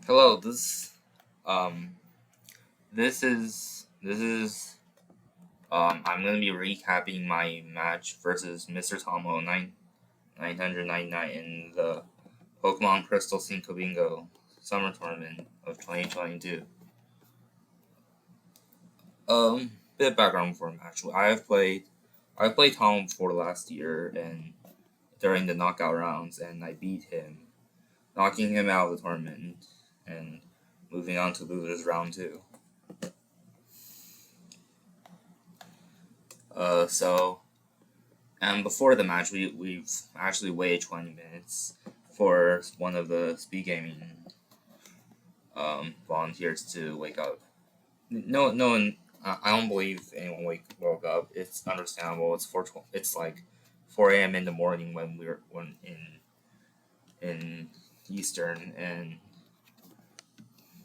Hello, um this is I'm gonna be recapping my match versus MrTommo999 in the Pokemon Crystal Cinco Bingo Summer Tournament of 2022. Bit of background for him actually. I played Tom before last year and during the knockout rounds, and I beat him, knocking him out of the tournament and moving on to losers round 2. And before the match, we've actually waited 20 minutes for one of the Speedgaming volunteers to wake up. No one. I don't believe anyone woke up. It's understandable. It's like 4 a.m. in the morning when in Eastern, and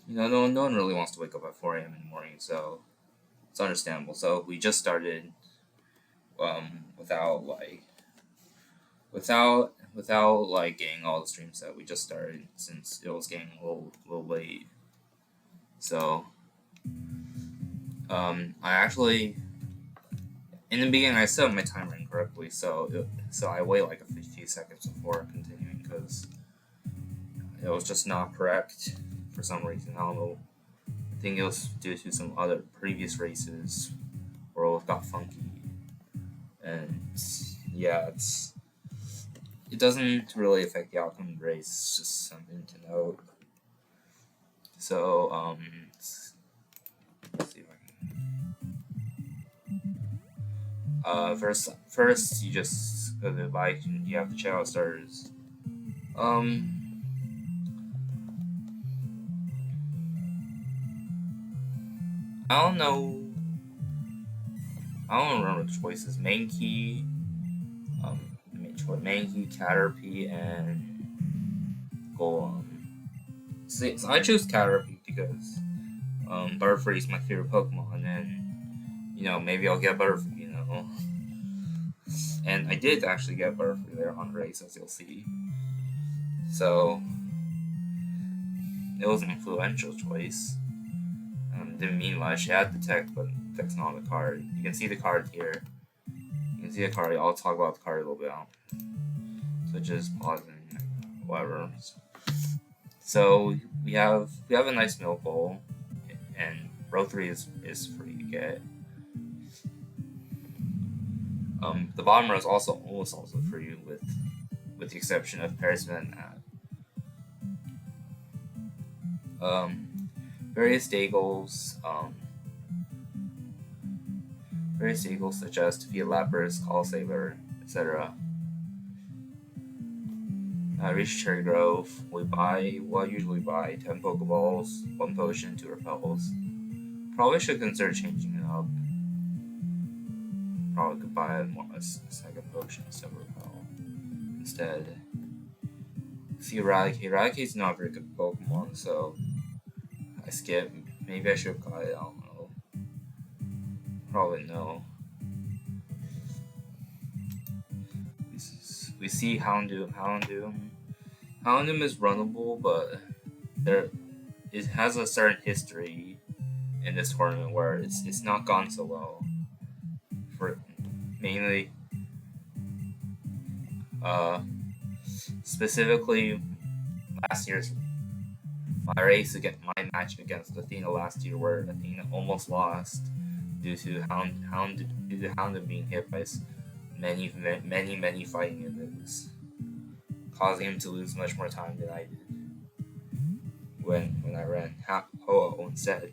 no one really wants to wake up at 4 a.m. in the morning, so it's understandable. So we just started without getting all the streams set. We just started since it was getting a little late. So I actually in the beginning I set up my timer incorrectly, so I wait like a few seconds before continuing because it was just not correct for some reason. I don't know. I think it was due to some other previous races where it got funky. And yeah, it doesn't really affect the outcome of the race. It's just something to note. So let's see if I can. First you just go to the bike and you have to check out starters. I don't know. I don't remember the choices. Main key, Caterpie, and Golem. So I chose Caterpie because Butterfree is my favorite Pokemon, and maybe I'll get Butterfree. And I did actually get Butterfree there on race, as you'll see. So it was an influential choice. Didn't mean much. It had the tech, but the tech's not on the card. You can see the card here. You can see the card. I'll talk about the card a little bit. So just pause and whatever. So we have a nice milk bowl, and row 3 is free to get. The bottom row is almost also free with the exception of Parisman at various day goals. Various day goals such as defeat Lapras, Call Saber, etc. Reach Cherry Grove. I usually buy 10 Pokeballs, 1 potion, 2 repels. Probably should consider changing it up. Probably could buy a second potion instead of repel. Instead, see Eradicate. Eradicate's not a very good Pokemon, so I skip. Maybe I should have got it. I don't know. Probably no. We see Houndoom. Houndoom is runnable, but it has a certain history in this tournament where it's not gone so well. For mainly, specifically last year's my match against Athena last year, where Athena almost lost due to Houndoom being hit by many fighting moves, causing him to lose much more time than I did when I ran Ho-Oh instead.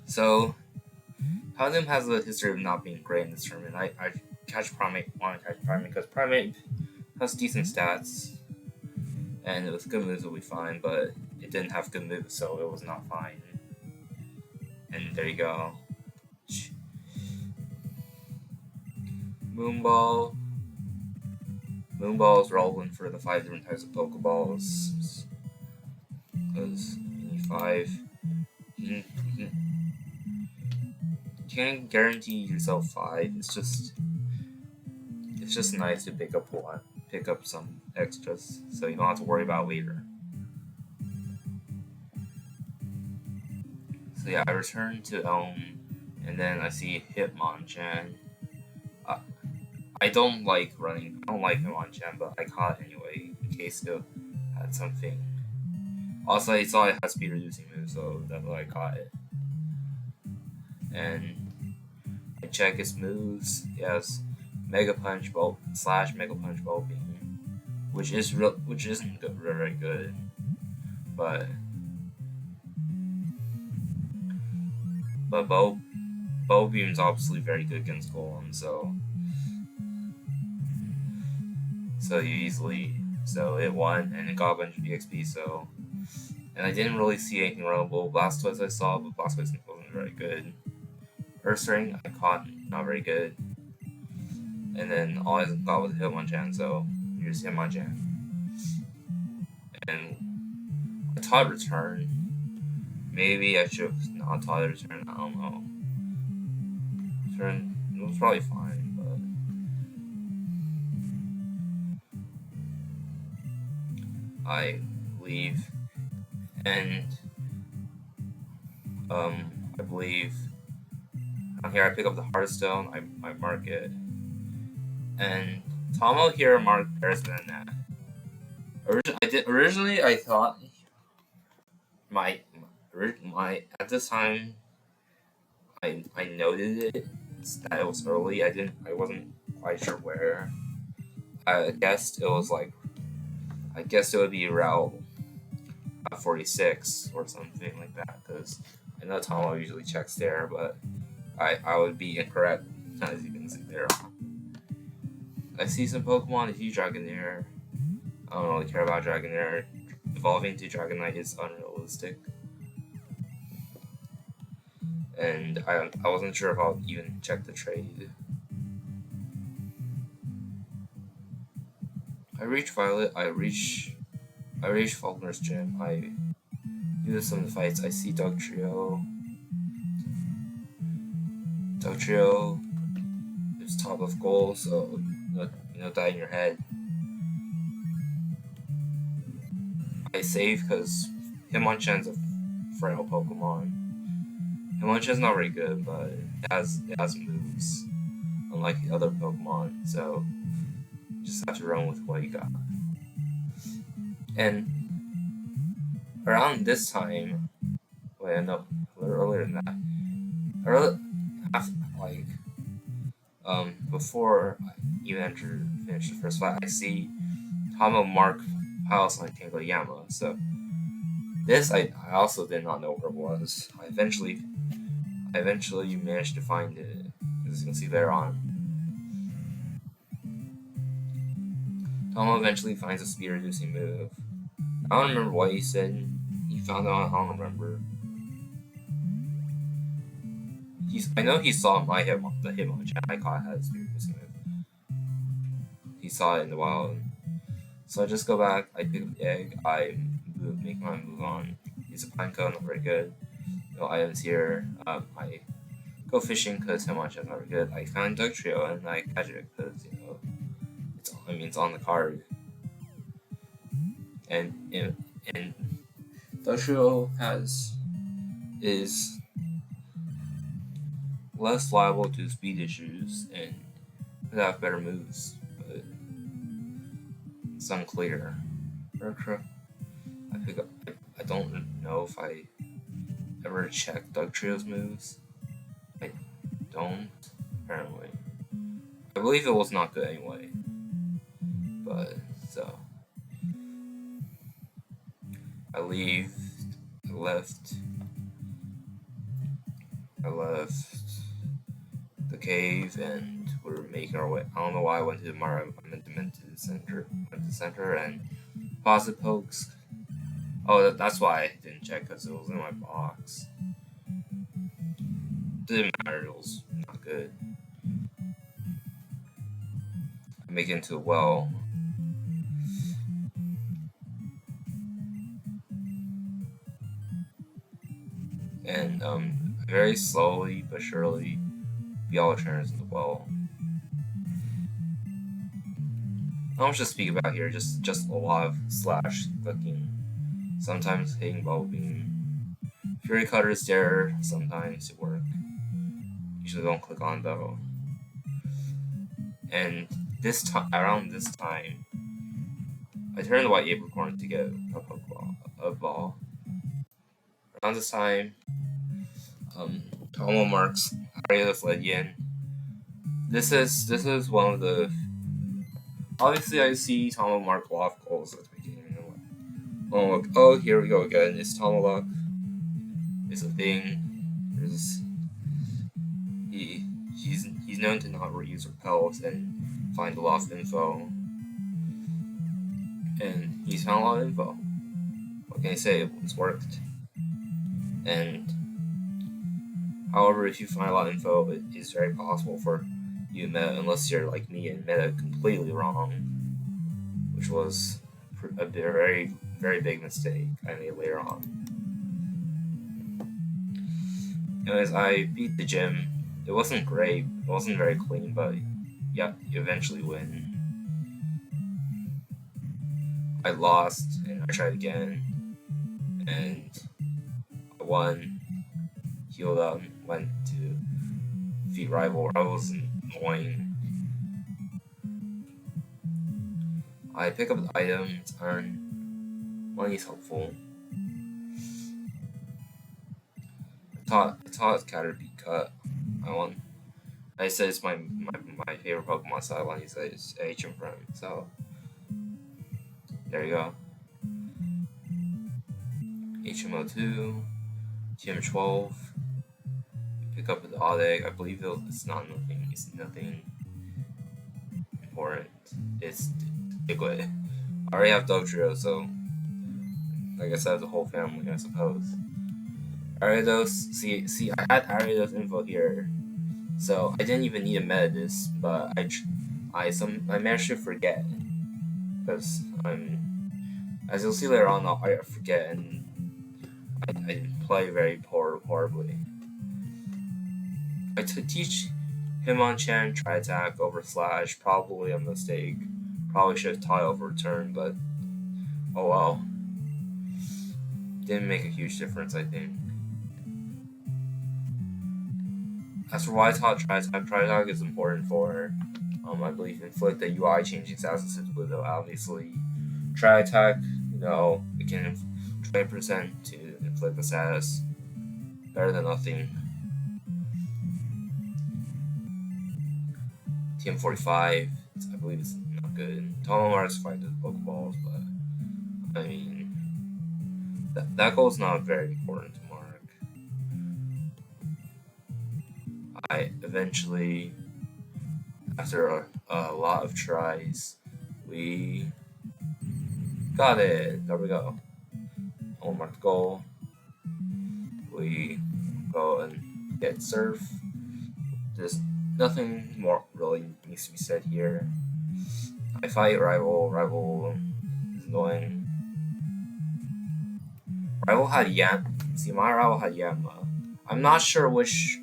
So Houndoom has a history of not being great in this tournament. I want to catch Primate because Primate has decent stats, and with good moves it'll be fine, but it didn't have good moves, so it was not fine. And there you go. Moonball is relevant for the 5 different types of Pokeballs. Because you need 5. You can't guarantee yourself 5. It's just nice to pick up some extras, so you don't have to worry about later. So yeah, I return to Elm, and then I see Hitmonchan. I don't like running. I don't like Hitmonchan, but I caught it anyway in case it had something. Also, I saw it had speed reducing moves, so that's why I caught it. And I check its moves. It has Mega Punch, Bulk / Mega Punch, Bulk Beam, which isn't very good, but Bulk Beam's obviously very good against Golem, so it won and it got a bunch of EXP. And I didn't really see anything relevant. Blastoise I saw, but Blastoise wasn't very good. Ursaring I caught, not very good. And then all I got was Hitmonchan, so here's Hitmonchan. And I taught Return. Maybe I should have not taught Return, I don't know. Return, it was probably fine, but I leave, and I believe here I pick up the Hearthstone, I mark it, and Tomo here marked better than that. Originally I thought my at this time I noted it that it was early. I wasn't quite sure where. I guessed it would be Route 46 or something like that, because I know Tomo usually checks there, but I would be incorrect, as you can see there. I see some Pokemon. I see Dragonair. I don't really care about Dragonair. Evolving to Dragonite is unrealistic. And I wasn't sure if I'll even check the trade. I reach Violet. I reach Faulkner's Gym. I do some of the fights. I see Dugtrio. Dugtrio is top of goal, so die in your head. I save because Hitmonchan's a frail Pokemon. Hitmonchan's not very good, but it has moves, unlike the other Pokemon, so you just have to run with what you got. And around this time, wait, no, a little earlier than that, before I even finish the first fight, I see Tomo mark Pilosline Tangoyama, so this I also did not know where it was. I eventually managed to find it, as you can see there on. Tomo eventually finds a speed reducing move. I don't remember what he said. He found out. I don't remember. I know he saw the Hitmonchan I caught had a speed reducing move. He saw it in the wild. So I just go back. I pick up the egg. I make my move on. Use a Pineco, not very good. No items here. I go fishing because Hitmonchan's not very good. I find Dugtrio and I catch it because it's on the card. And Dugtrio is less liable to speed issues and could have better moves, but it's unclear. Murkrow, I pick up. I don't know if I ever checked Dugtrio's moves. I don't, apparently. I believe it was not good anyway. But, so. I left the cave and we're making our way. I don't know why I went to the center and deposit pokes. Oh, that's why I didn't check, because it was in my box. Didn't matter, it was not good. I make it into a well. And very slowly but surely, Biala turns in the well. Not much to speak about here, just a lot of slash clicking, sometimes hitting Bubble Beam. Fury Cutters dare sometimes to work. Usually don't click on though. And around this time, I turned the white apricorn to get a ball. Around this time, Tomo marks Arias Legend. This is one of the. Obviously, I see Tomo mark loft goals at the beginning. Oh, here we go again. It's Tomo luck. It's a thing. He's known to not reuse repels and find a lot of info. And he's found a lot of info. What can I say? It's worked. And however, if you find a lot of info, it is very possible for you to meta, unless you're like me and meta completely wrong, which was a very, very big mistake I made later on. Anyways, I beat the gym. It wasn't great, it wasn't very clean, but yeah, you eventually win. I lost, and I tried again, and I won, healed up, went to defeat rival. I was annoying. I pick up the item, turn. Money is helpful. I taught Caterpie cut. I won. I said it's my favorite Pokemon, so I want to say it's HM friend. So there you go. HMO2, TM12. Pick up the odd egg. I believe it's nothing. It's nothing important. It's Diglett. I already have Dugtrio, so I guess I have the whole family, I suppose. Ariados, see, I had Ariados info here, so I didn't even need to meta this, but I managed to forget, because as you'll see later on, I forget, and I play very horribly. I teach Hitmonchan try attack over slash, probably a mistake. Probably should have taught over turn, but oh well. Didn't make a huge difference, I think. As for why I taught try attack is important for, I believe, inflict the UI changing status with obviously try attack, it can 20% to inflict the status. Better than nothing. TM45, I believe it's not good. Tomo marks fight the Pokeballs, but I mean, that goal is not very important to mark. I eventually, after a lot of tries, we got it. There we go. I'll mark the goal. We go and get Surf. There's nothing more really needs to be said here. I fight rival. Rival is annoying. Rival had See, my rival had Yama. I'm not sure which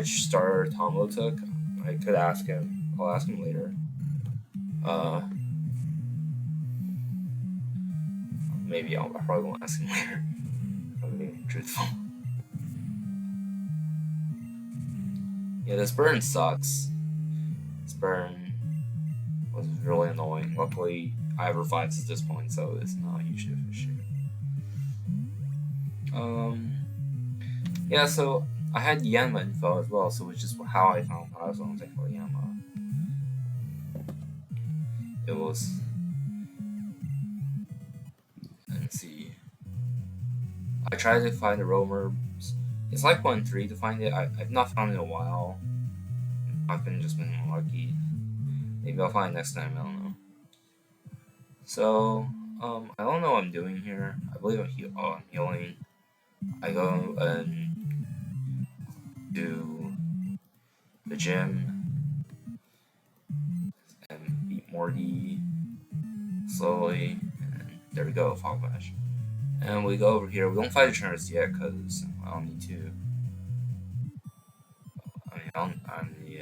starter Tomo took. I could ask him. I'll ask him later. Maybe I probably won't ask him later. I'm being truthful. Yeah, this burn sucks. This burn was really annoying. Luckily, I have revives at this point, so it's not a huge issue. Yeah, so I had Yanma info as well, so which is how I found Pyrozone for Yanma. It was. Let's see. I tried to find the roamer. It's like 1-3 to find it. I've not found it in a while. I've just been unlucky. Maybe I'll find it next time. I don't know. So I don't know what I'm doing here. I believe I'm healing. I go and do the gym and beat Morty slowly. And there we go, Fog Bash. And we go over here. We don't fight the trainers yet because I don't need to.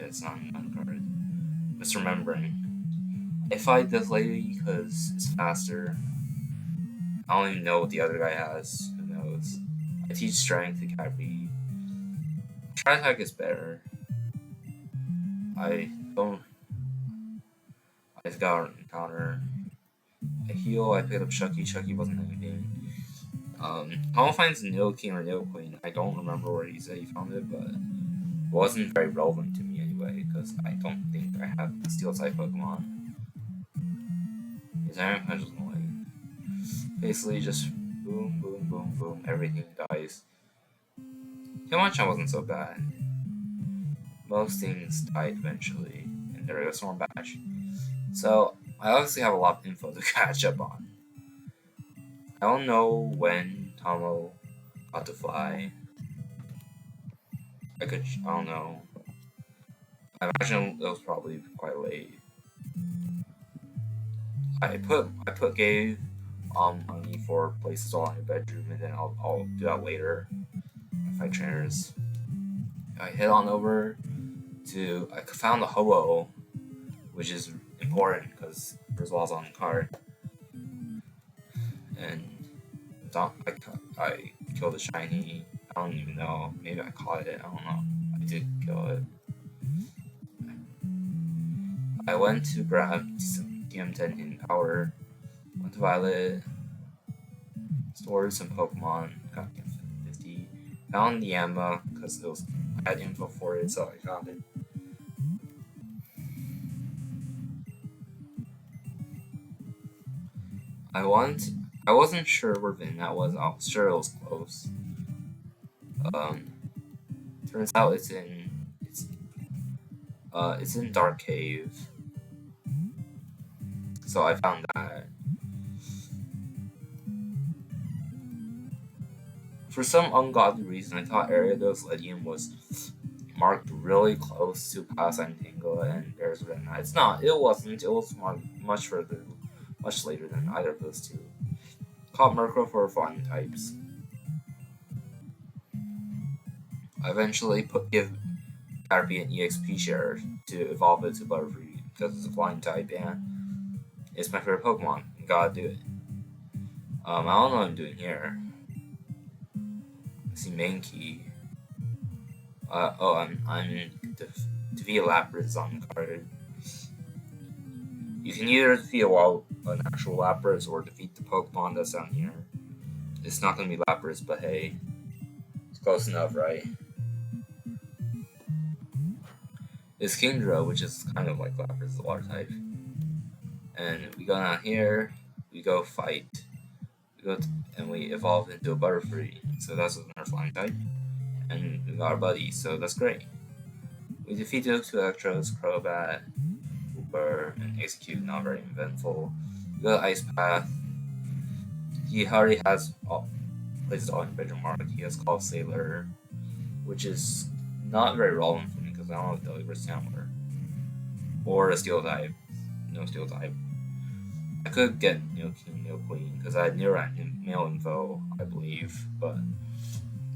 It's not on card. Just remembering. I fight this lady because it's faster. I don't even know what the other guy has. Who knows? I teach strength to Cappy. Try attack is better. I don't. I just got an encounter. I heal. I picked up Chucky. Chucky wasn't anything. Tom finds Nil King or Nil Queen. I don't remember where he said he found it, but it wasn't very relevant to me anyway, because I don't think I have a Steel type Pokemon. His Iron Punch was annoying. Basically, just boom, boom, boom, boom, everything dies. Hitmonchan wasn't so bad. Most things died eventually, and there goes Storm Badge. So, I obviously have a lot of info to catch up on. I don't know when Tomo got to fly. I don't know. I imagine it was probably quite late. gave money for places all in your bedroom, and then I'll do that later. I fight trainers. I head on over to, I found the Ho-Oh, which is important because first of all it's on the card. And I killed a shiny. I don't even know. Maybe I caught it. I don't know. I did kill it. I went to grab some DM10 in power. Went to Violet. Stored some Pokemon. Got DM50. Found the Yama because I had info for it, so I found it. I wasn't sure where Vinat was. I was sure it was close. Turns out it's in Dark Cave. So I found that. For some ungodly reason, I thought Ariados Ledium was marked really close to Palace Tangle and there's Vinat. It's not. It wasn't. It was marked much later than either of those two. Caught Murkrow for flying types. I eventually give Caterpie an EXP share to evolve it to Butterfree because it's a flying type and it's my favorite Pokemon. You gotta do it. I don't know what I'm doing here. I see main key. I'm defeat Lapras on the card. You can either defeat an actual Lapras or defeat the Pokemon that's down here. It's not gonna be Lapras, but hey, it's close enough, right? It's Kingdra, which is kind of like Lapras, the water type. And we go down here, we go fight. And we evolve into a Butterfree, so that's another flying type. And we got our buddy, so that's great. We defeat those two Electros, Crobat, Hooper, and Execute, not very eventful. We go to Ice Path. He already has places all in bedroom mark. He has Call Sailor, which is not very relevant for me because I don't have Delibird Sampler. Or a Steel type. No Steel type. I could get Neo King, Neo Queen because I had male info, I believe, but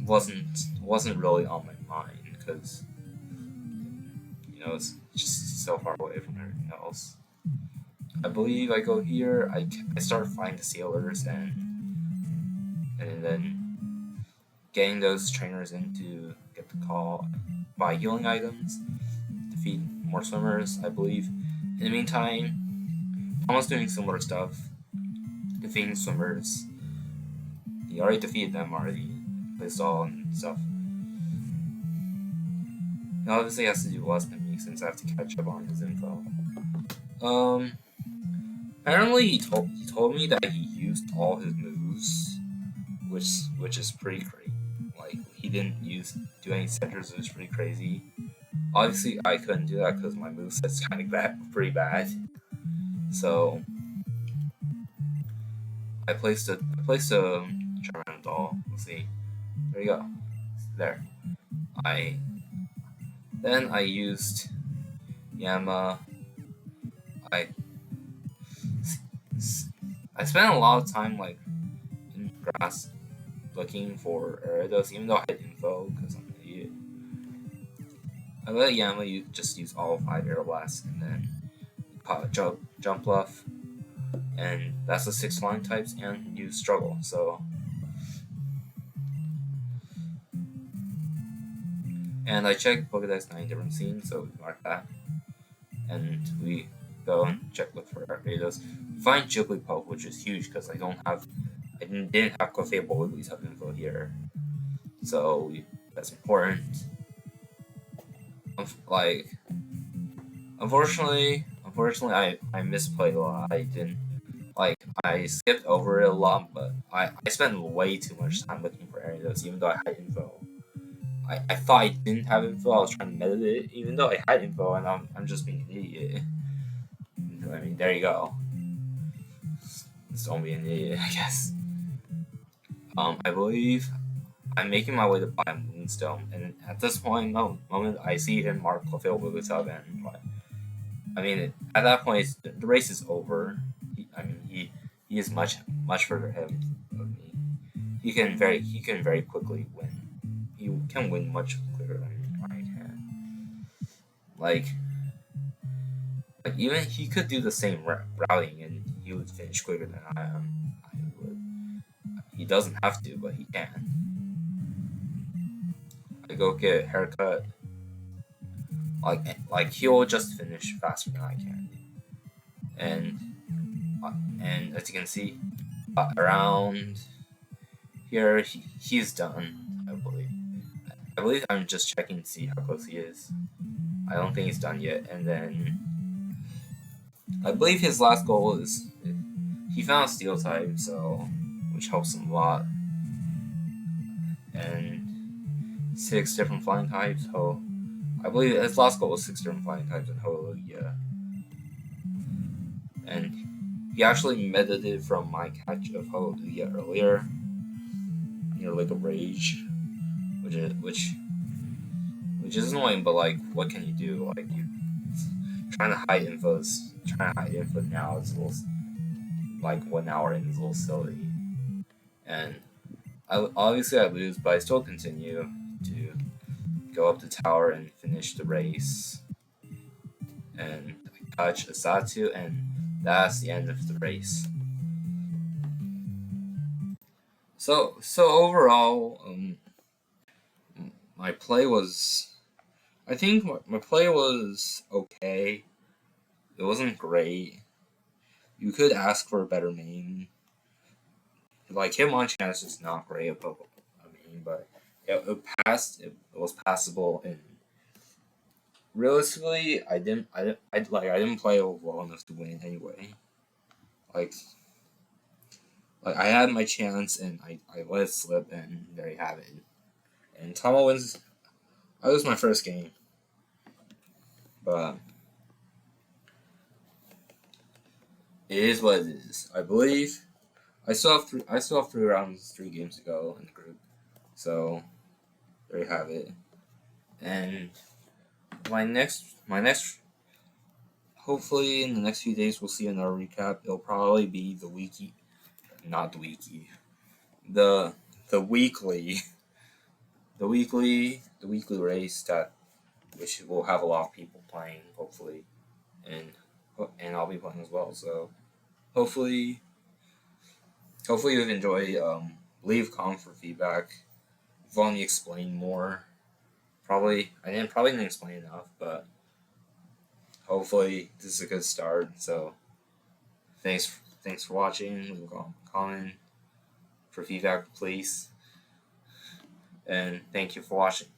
wasn't really on my mind because it's just so far away from everything else. I believe I go here. I start finding the sailors and then getting those trainers in to get the call, buy healing items, defeat more swimmers, I believe. In the meantime, almost doing similar stuff, defeating swimmers. He already defeated them already, placed all and stuff. He obviously has to do less than me since I have to catch up on his info. Apparently he told me that he used all his moves, which is pretty crazy. Like he didn't do any centers, which is pretty crazy. Obviously I couldn't do that because my moveset's kind of pretty bad. So I placed a Charmander doll. Let's see. There you go. There. Then I used Yama. I spent a lot of time like in grass looking for Ariados, even though I had info because I'm an idiot. I let Yama just use all 5 Air Blasts and then jump bluff. and that's the 6 flying types, and you struggle. So, and I checked Pokedex 9 different scenes, so we mark that, and we go and look for Arcados. Find Jigglypuff, which is huge because I didn't have Clefable Wiggly's have info here, so that's important. Unfortunately, I misplayed a lot. I skipped over it a lot, but I spent way too much time looking for Ariados, even though I had info. I thought I didn't have info. I was trying to meditate it, even though I had info, and I'm just being an idiot. I mean, there you go. Just don't be an idiot, I guess. I believe I'm making my way to buy Moonstone, and at this moment, I see him mark Clefable Wiggly's up, and I mean, at that point, the race is over. He is much further ahead of me. He can very quickly win. He can win much quicker than I can. Like even he could do the same routing, and he would finish quicker than I am. I would. He doesn't have to, but he can. I go get a haircut. Like he'll just finish faster than I can. And as you can see, around here he's done. I believe I'm just checking to see how close he is. I don't think he's done yet. And then I believe his last goal is he found Steel type, so which helps him a lot. And 6 different flying types. So I believe his last goal was 6 different flying types in Hallelujah. And he actually meditated from my catch of Hallelujah earlier near Lake of Rage, which is annoying, but like, what can you do? Like, you trying to hide info now is a little, like 1 hour in is a little silly. And obviously I lose, but I still continue to go up the tower and finish the race. And I catch a Satu, and that's the end of the race. So overall, my play was, I think my play was okay. It wasn't great. You could ask for a better main. Like Hitmonchan is just not great at Pokemon. But it passed. It was passable, and realistically, I didn't play well enough to win anyway. Like I had my chance, and I let it slip, and there you have it. And Tomo wins. I lose my first game, but it is what it is. I believe I still have 3 rounds, 3 games to go in the group. So there you have it. And my next, hopefully in the next few days we'll see another recap. It'll probably be the weekly race that which will have a lot of people playing, hopefully, and I'll be playing as well. So hopefully you've enjoyed. Leave comment for feedback. If you want me to explain more, I didn't explain enough, but hopefully this is a good start. So thanks for watching. Leave a comment for feedback, please, and thank you for watching.